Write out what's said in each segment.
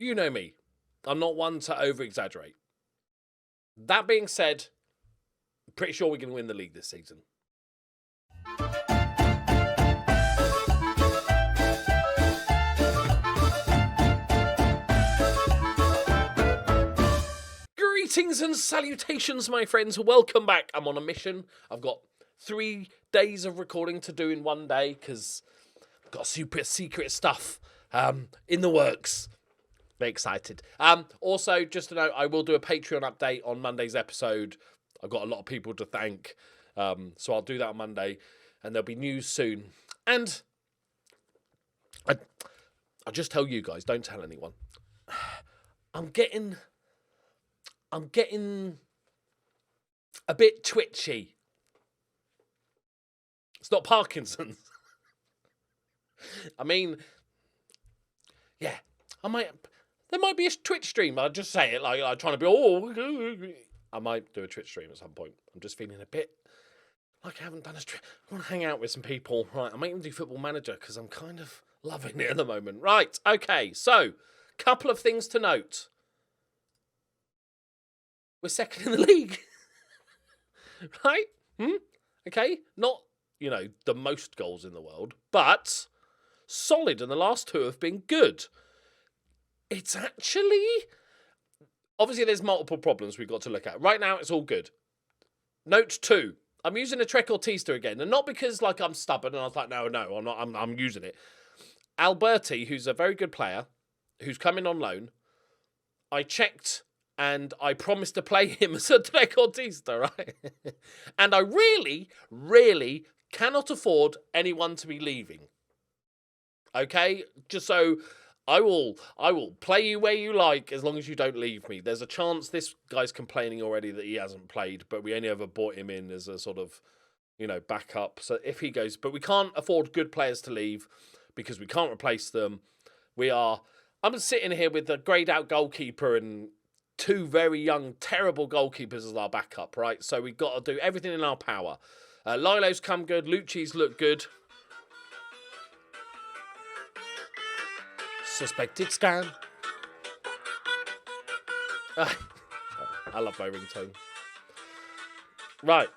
You know me. I'm not one to over-exaggerate. That being said, I'm pretty sure we're going to win the league this season. Greetings and salutations, my friends. Welcome back. I'm on a mission. I've got 3 days of recording to do in one day because I've got super secret stuff in the works. Very excited. Also, just to note, I will do a Patreon update on Monday's episode. I've got a lot of people to thank, so I'll do that on Monday, and there'll be news soon. And I'll just tell you guys, don't tell anyone. I'm getting a bit twitchy. It's not Parkinson's. I mean, yeah, there might be a Twitch stream. I'll just say it like I'm trying to be, I might do a Twitch stream at some point. I'm just feeling a bit like I haven't done a stream. I want to hang out with some people. Right, I might even do Football Manager because I'm kind of loving it at the moment. Right, okay, so, couple of things to note. We're second in the league. Right? Okay? Not, the most goals in the world, but solid, and the last 2 have been good. It's actually... Obviously, there's multiple problems we've got to look at. Right now, it's all good. Note 2. I'm using a trequartista again, and not because, I'm stubborn, and I was like, no, I'm not. I'm using it. Alberti, who's a very good player, who's coming on loan, I checked... And I promised to play him as a trequartista, right? And I really, really cannot afford anyone to be leaving. Okay? Just so I will play you where you like as long as you don't leave me. There's a chance this guy's complaining already that he hasn't played, but we only ever bought him in as a sort of, backup. So if he goes, but we can't afford good players to leave because we can't replace them. I'm sitting here with a greyed out goalkeeper and 2 very young, terrible goalkeepers as our backup, right? So we've got to do everything in our power. Lilo's come good. Lucci's look good. Suspected scam. I love my ringtone. Right.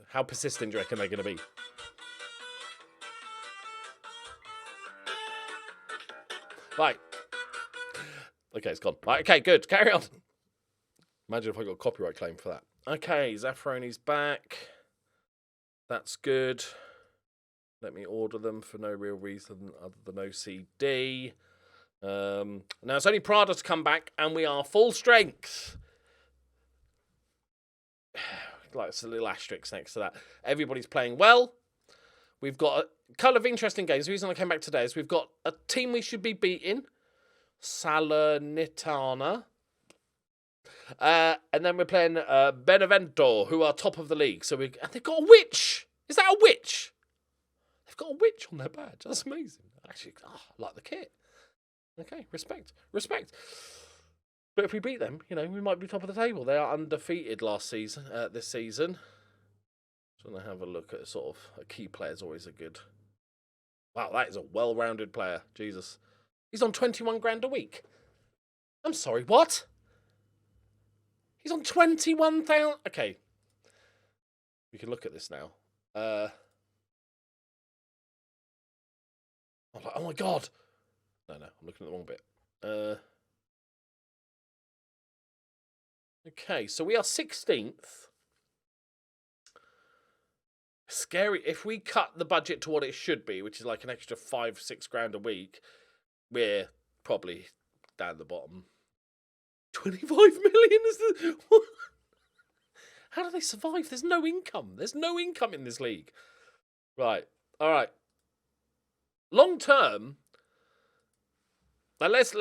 How persistent do you reckon they're going to be? Right. Okay, it's gone. Right, okay, good. Carry on. Imagine if I got a copyright claim for that. Okay, Zaffaroni's back. That's good. Let me order them for no real reason other than OCD. Now, it's only Prada to come back, and we are full strength. It's a little asterisk next to that. Everybody's playing well. We've got a couple of interesting games. The reason I came back today is we've got a team we should be beating. Salernitana. And then we're playing Benevento, who are top of the league. And they've got a witch. Is that a witch? They've got a witch on their badge. That's amazing. Actually, I like the kit. Okay, respect. But if we beat them, we might be top of the table. They are undefeated this season. Just want to have a look at sort of a key players. Always a good. Wow, that is a well-rounded player. Jesus. He's on 21 grand a week. I'm sorry, what? He's on 21,000. Okay. We can look at this now. I'm like, oh my God. No, I'm looking at the wrong bit. Okay, so we are 16th. Scary. If we cut the budget to what it should be, which is like an extra 5-6 grand a week, we're probably down the bottom. 25 million is the... How do they survive? There's no income. There's no income in this league. Right. All right. Long term. Now let's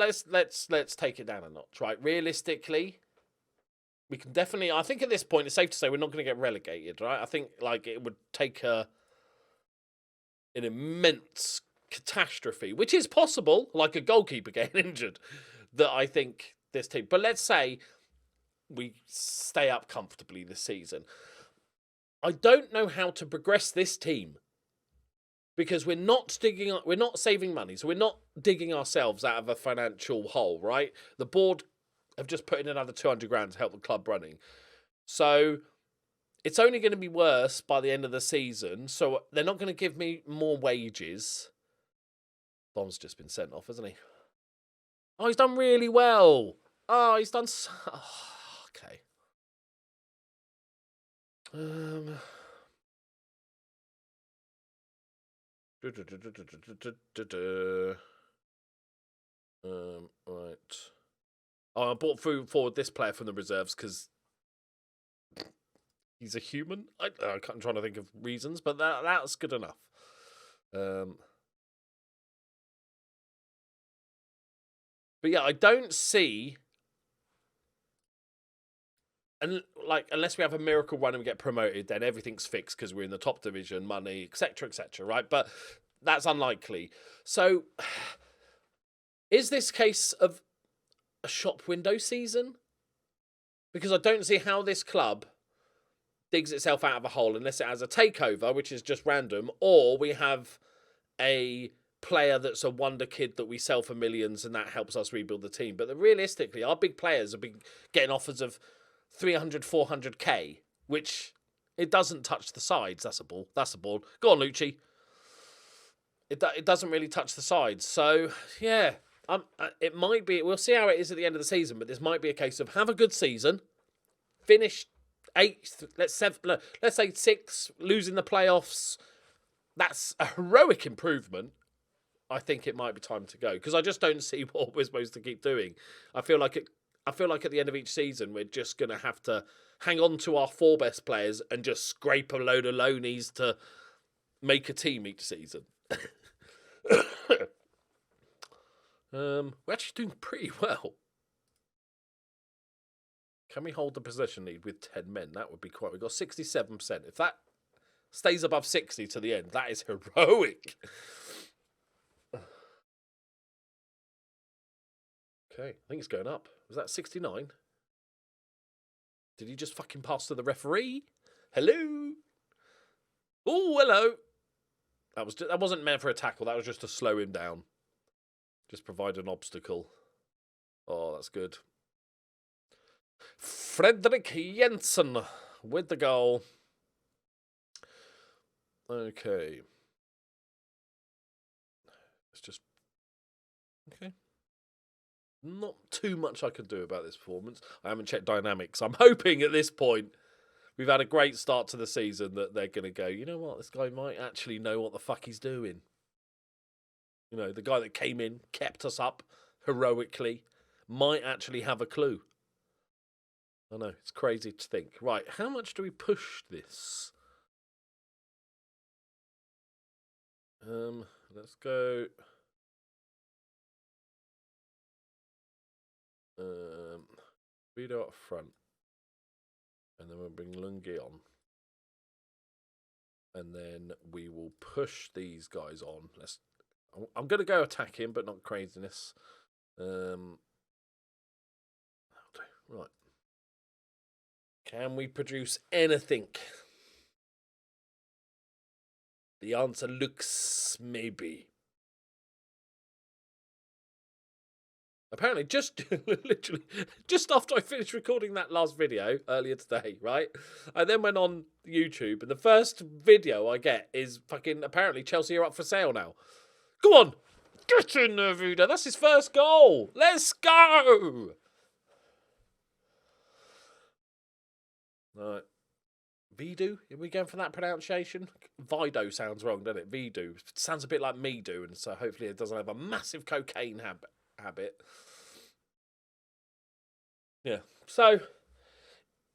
take it down a notch, right? Realistically, we can definitely. I think at this point it's safe to say we're not going to get relegated, right? I think it would take an immense catastrophe, which is possible, like a goalkeeper getting injured. That I think this team. But let's say we stay up comfortably this season. I don't know how to progress this team because we're not saving money, so we're not digging ourselves out of a financial hole, right? The board have just put in another 200 grand to help the club running. So it's only going to be worse by the end of the season. So they're not going to give me more wages. Dom's just been sent off, hasn't he? Oh, he's done really well. Oh, he's done so... Oh, okay. Right. Oh, I brought forward this player from the reserves because he's a human. I'm trying to think of reasons, but that's good enough. But yeah, I don't see, and like, unless we have a miracle run and we get promoted, then everything's fixed because we're in the top division, money, etc., right? But that's unlikely. So, is this case of a shop window season? Because I don't see how this club digs itself out of a hole unless it has a takeover, which is just random, or we have a player that's a wonder kid that we sell for millions and that helps us rebuild the team. But realistically, our big players have been getting offers of 300, 400k, which it doesn't touch the sides. That's a ball. Go on, Lucci. It doesn't really touch the sides. So, yeah, it might be... We'll see how it is at the end of the season, but this might be a case of have a good season, finish 8th, let's say 6th, losing the playoffs. That's a heroic improvement. I think it might be time to go because I just don't see what we're supposed to keep doing. I feel like at the end of each season we're just going to have to hang on to our 4 best players and just scrape a load of loanies to make a team each season. We're actually doing pretty well. Can we hold the possession lead with 10 men? That would be quite... We've got 67%. If that stays above 60 to the end, that is heroic. Okay, I think it's going up. Was that 69? Did he just fucking pass to the referee? Hello? Oh, hello. That wasn't meant for a tackle. That was just to slow him down. Just provide an obstacle. Oh, that's good. Fredrik Jensen with the goal. Okay. It's just... Okay. Not too much I can do about this performance. I haven't checked dynamics. I'm hoping at this point we've had a great start to the season that they're going to go, you know what, this guy might actually know what the fuck he's doing. You know, the guy that came in, kept us up heroically, might actually have a clue. I know, it's crazy to think. Right, how much do we push this? Let's go... Vito up front, and then we'll bring Lungi on, and then we will push these guys on. I'm going to go attacking, but not craziness. Right. Can we produce anything? The answer looks maybe. Apparently, literally, just after I finished recording that last video earlier today, right? I then went on YouTube, and the first video I get is fucking, apparently, Chelsea are up for sale now. Go on! Get in there, Vida. That's his first goal. Let's go! All right. Vidu? Are we going for that pronunciation? Vido sounds wrong, doesn't it? Vidu. Sounds a bit like me do, and so hopefully it doesn't have a massive cocaine habit. Yeah. So,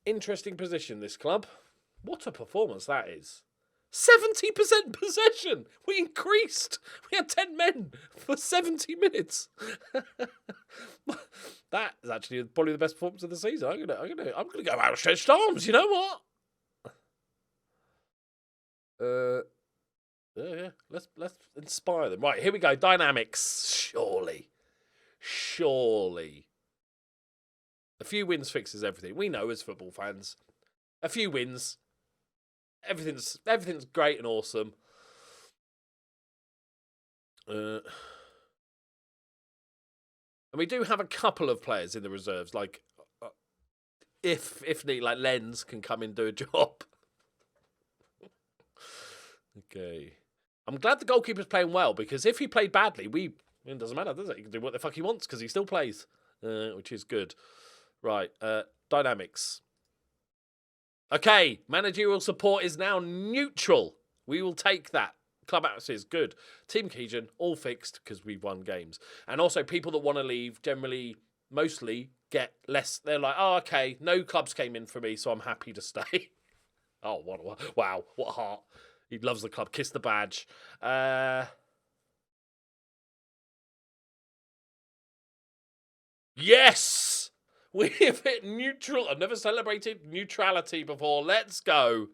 interesting position, this club. What a performance that is. 70% possession. We increased. We had 10 men for 70 minutes. That is actually probably the best performance of the season. I'm gonna go outstretched arms. You know what? Yeah. Let's inspire them. Right, here we go. Dynamics. Surely. A few wins fixes everything. We know as football fans. A few wins. Everything's great and awesome. And we do have a couple of players in the reserves, like if need, like Lens can come in and do a job. Okay. I'm glad the goalkeeper's playing well, because if he played badly, it doesn't matter, does it? He can do what the fuck he wants because he still plays, which is good. Right, dynamics. Okay, managerial support is now neutral. We will take that. Club atmosphere is good. Team cohesion, all fixed because we've won games. And also, people that want to leave generally, mostly, get less. They're like, oh, okay, no clubs came in for me, so I'm happy to stay. Oh, wow, what a heart. He loves the club. Kiss the badge. Yes! We've hit neutral. I've never celebrated neutrality before. Let's go.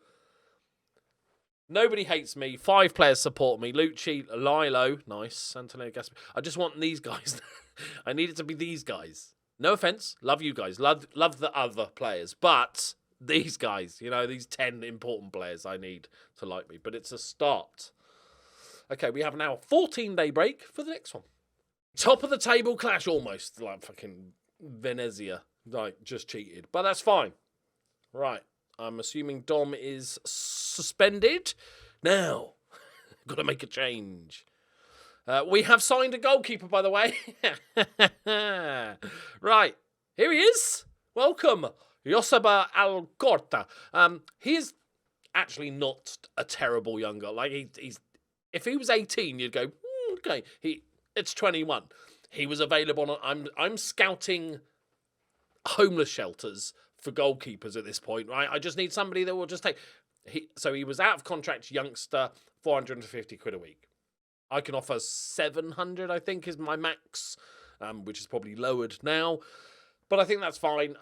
Nobody hates me. 5 players support me. Lucci, Lilo, nice. Antonio Gaspi. I just want these guys. I need it to be these guys. No offense. Love you guys. Love the other players. But these guys, these 10 important players I need to like me. But it's a start. Okay, we have now a 14-day break for the next one. Top of the table clash almost. Like fucking Venezia. Like, just cheated. But that's fine. Right. I'm assuming Dom is suspended. Now, got to make a change. We have signed a goalkeeper, by the way. Right. Here he is. Welcome. Joseba Alcorta. He is actually not a terrible young guy. Like, he's if he was 18, you'd go, okay. It's 21. He was available on... I'm scouting homeless shelters for goalkeepers at this point, right? I just need somebody that will just take... So he was out of contract, youngster, 450 quid a week. I can offer 700, I think, is my max, which is probably lowered now. But I think that's fine.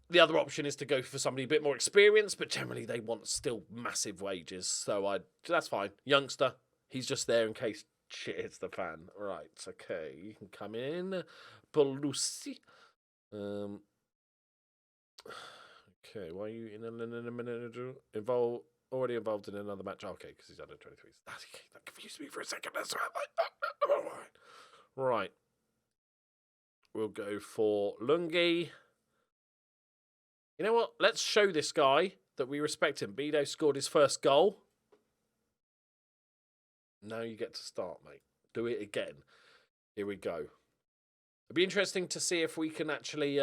The other option is to go for somebody a bit more experienced, but generally they want still massive wages. So that's fine. Youngster, he's just there in case shit hits the fan. Right, okay. You can come in. Belusi. Okay, why are you in a minute already involved in another match? Okay, because he's under 23. That confused me for a second. That's right. We'll go for Lungi. You know what? Let's show this guy that we respect him. Bido scored his first goal. Now you get to start, mate. Do it again. Here we go. It'd be interesting to see if we can actually...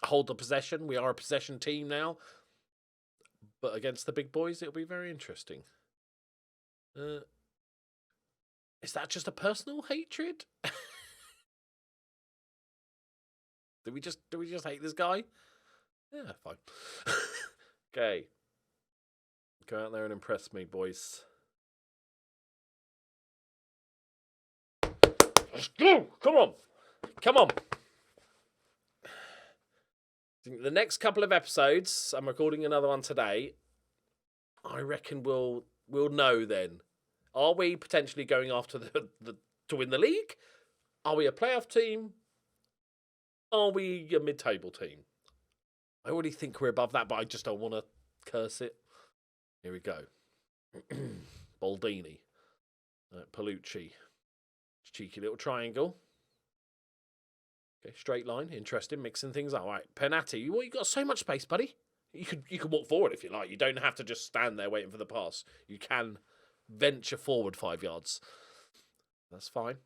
hold the possession. We are a possession team now. But against the big boys, it'll be very interesting. Is that just a personal hatred? Do we just hate this guy? Yeah, fine. Okay. Go out there and impress me, boys. Let's go! Come on! The next couple of episodes, I'm recording another one today. I reckon we'll know then. Are we potentially going after to win the league? Are we a playoff team? Are we a mid-table team? I already think we're above that, but I just don't want to curse it. Here we go. Baldini. Palucci. Cheeky little triangle. Okay, straight line, interesting, mixing things up. All right, Penati, you got so much space, buddy. You can walk forward if you like. You don't have to just stand there waiting for the pass. You can venture forward 5 yards. That's fine.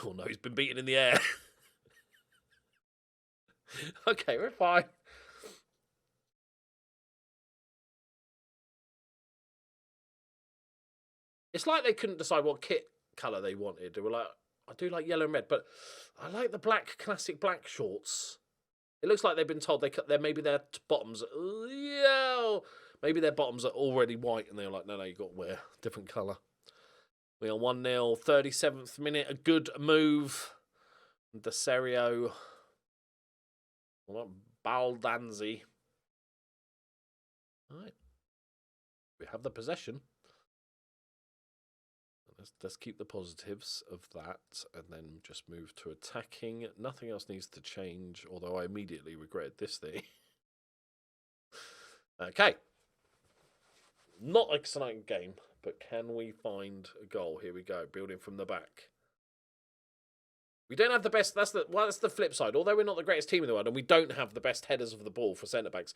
Oh no, he's been beaten in the air. Okay, we're fine. It's like they couldn't decide what kit colour they wanted. They were like, I do like yellow and red, but I like the classic black shorts. It looks like they've been told maybe their bottoms, maybe their bottoms are already white, and they're like, no, you've got to wear a different colour. We are 1-0, 37th minute, a good move. De Serio. Baldanzi. All right. We have the possession. Let's keep the positives of that and then just move to attacking. Nothing else needs to change, although I immediately regret this thing. Okay. Not an exciting game, But can we find a goal? Here we go. Building from the back. We don't have the best. That's the flip side. Although we're not the greatest team in the world, and we don't have the best headers of the ball for centre backs,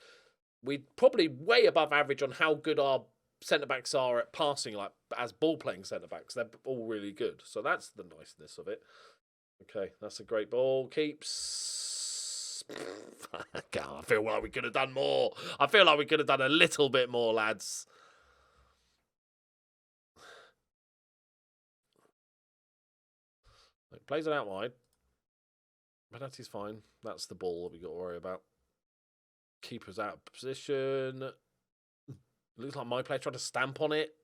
we're probably way above average on how good our centre backs are at passing, like as ball playing centre backs. They're all really good. So that's the niceness of it. Okay, that's a great ball. Keeps. God, I feel like we could have done more. I feel like we could have done a little bit more, lads. Plays it out wide. Penalty's fine. That's the ball that we got to worry about. Keeper's out of position. Looks like my player tried to stamp on it.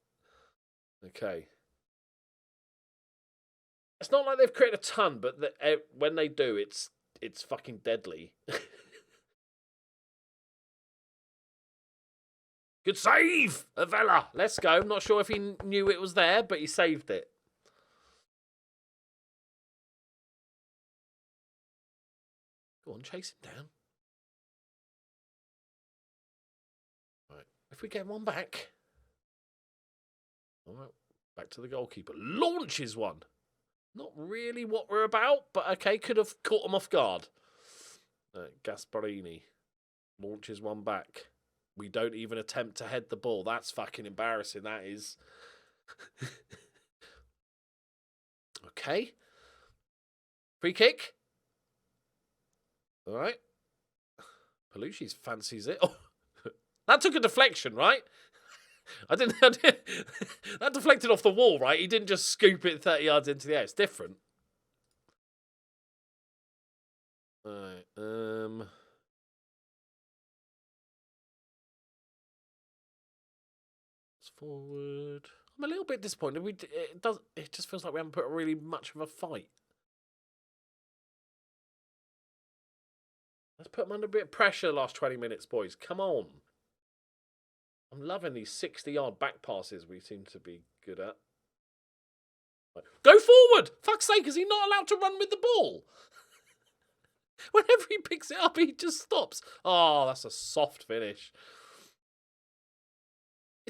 Okay. It's not like they've created a ton, but when they do, it's fucking deadly. Good save, Avella. Let's go. I'm not sure if he knew it was there, but he saved it. Go on, chase him down. Right. If we get one back. All right. Back to the goalkeeper. Launches one. Not really what we're about, but okay, could have caught him off guard. Gasparini launches one back. We don't even attempt to head the ball. That's fucking embarrassing, that is. Okay. Free kick. All right. Palucci fancies it. Oh, that took a deflection, right? I didn't. That deflected off the wall, right? He didn't just scoop it 30 yards into the air. It's different. All right. It's forward. I'm a little bit disappointed. It just feels like we haven't put really much of a fight. Let's put them under a bit of pressure the last 20 minutes, boys. Come on. I'm loving these 60-yard back passes we seem to be good at. Right. Go forward! Fuck's sake, is he not allowed to run with the ball? Whenever he picks it up, he just stops. Oh, that's a soft finish.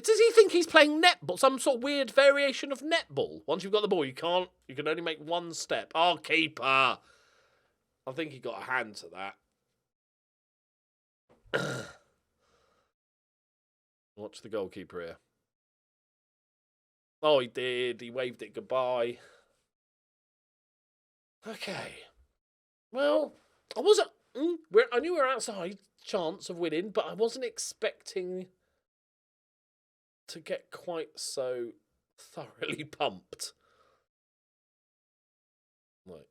Does he think he's playing netball? Some sort of weird variation of netball? Once you've got the ball, you can only make one step. Oh, keeper. I think he got a hand to that. Watch the goalkeeper here. Oh, he did. He waved it goodbye. Okay. Well, I wasn't. I knew we were outside chance of winning, but I wasn't expecting to get quite so thoroughly pumped. Right.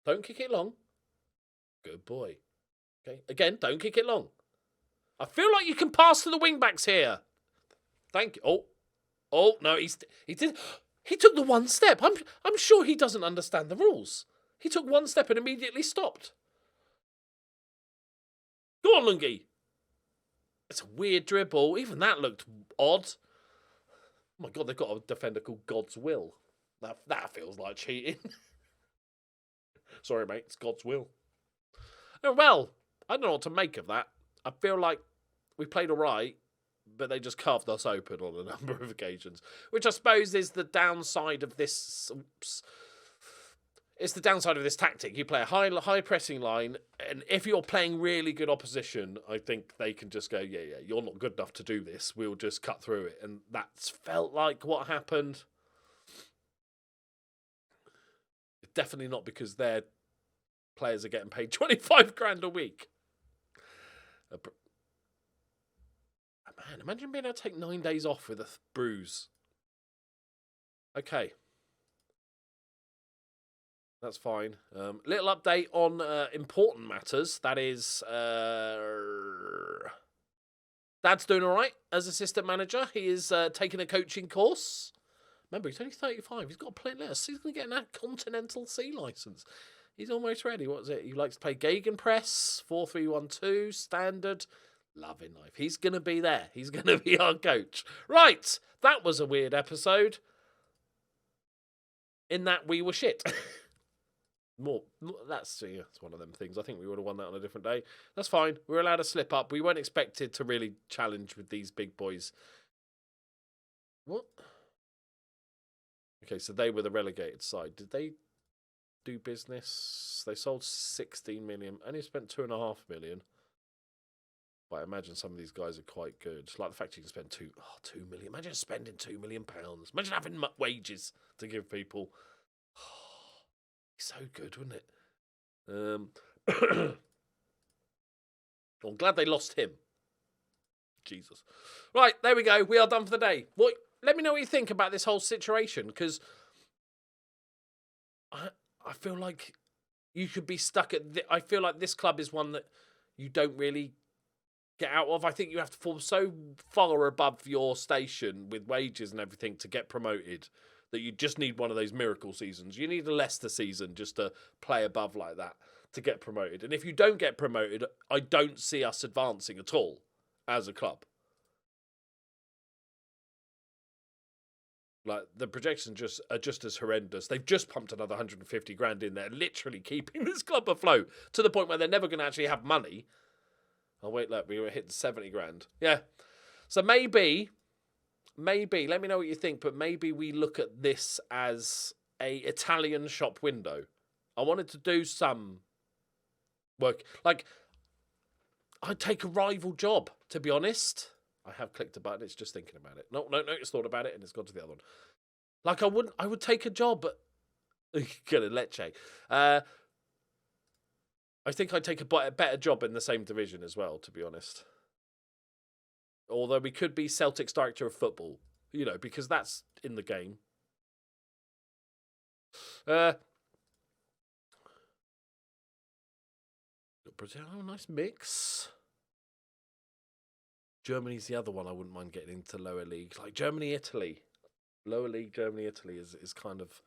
Don't kick it long. Good boy. Okay. Again, don't kick it long. I feel like you can pass to the wing backs here. Thank you. Oh no, he did. He took the one step. I'm sure he doesn't understand the rules. He took one step and immediately stopped. Go on, Lungi. It's a weird dribble. Even that looked odd. Oh my God, they've got a defender called God's Will. That feels like cheating. Sorry, mate. It's God's Will. Oh, well, I don't know what to make of that. I feel like we played all right, but they just carved us open on a number of occasions, which I suppose is the downside of this. It's the downside of this tactic. You play a high pressing line, and if you're playing really good opposition, I think they can just go, yeah, you're not good enough to do this. We'll just cut through it. And that's felt like what happened. Definitely not because their players are getting paid 25 grand a week. Man, imagine being able to take 9 days off with a bruise. Okay. That's fine. Little update on important matters. That is, Dad's doing all right as assistant manager. He is taking a coaching course. Remember, he's only 35. He's got a play list. He's going to get a Continental C license. He's almost ready. What is it? He likes to play Gegenpress, 4-3-1-2, standard. Loving life. He's going to be there. He's going to be our coach. Right. That was a weird episode. In that we were shit. That's one of them things. I think we would have won that on a different day. That's fine. We were allowed to slip up. We weren't expected to really challenge with these big boys. What? Okay, so they were the relegated side. Did they do business? They sold 16 million. Only spent 2.5 million. But I imagine some of these guys are quite good. Like the fact you can spend 2 million. Imagine spending £2 million. Imagine having wages to give people. So good, wouldn't it? I'm glad they lost him. Jesus. Right, there we go. We are done for the day. Well, let me know what you think about this whole situation, because I feel like you could be stuck at... I feel like this club is one that you don't really get out of. I think you have to fall so far above your station with wages and everything to get promoted that you just need one of those miracle seasons. You need a Leicester season just to play above like that to get promoted. And if you don't get promoted, I don't see us advancing at all as a club. Like, the projections are just as horrendous. They've just pumped another 150 grand in there, literally keeping this club afloat to the point where they're never going to actually have money. Oh, wait, look, we were hitting 70 grand. Yeah. So maybe, let me know what you think, but maybe we look at this as a Italian shop window. I wanted to do some work. Like, I'd take a rival job, to be honest. I have clicked a button. It's just thinking about it. No, it's thought about it, and it's gone to the other one. Like, I would take a job, but... Get a leche. I think I'd take a better job in the same division as well, to be honest. Although we could be Celtic's director of football, you know, because that's in the game. Oh, nice mix. Germany's the other one I wouldn't mind getting into lower league. Like Germany, Italy. Lower league, Germany, Italy is kind of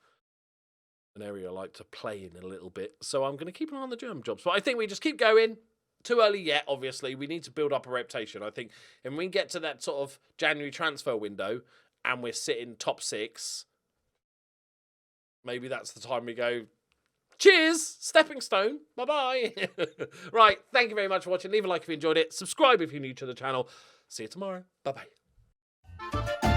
an area I like to play in a little bit. So I'm going to keep an eye on the German jobs. But I think we just keep going. Too early yet, obviously. We need to build up a reputation. I think when we get to that sort of January transfer window and we're sitting top 6, maybe that's the time we go, cheers, stepping stone, bye-bye. Right, thank you very much for watching. Leave a like if you enjoyed it. Subscribe if you're new to the channel. See you tomorrow. Bye-bye.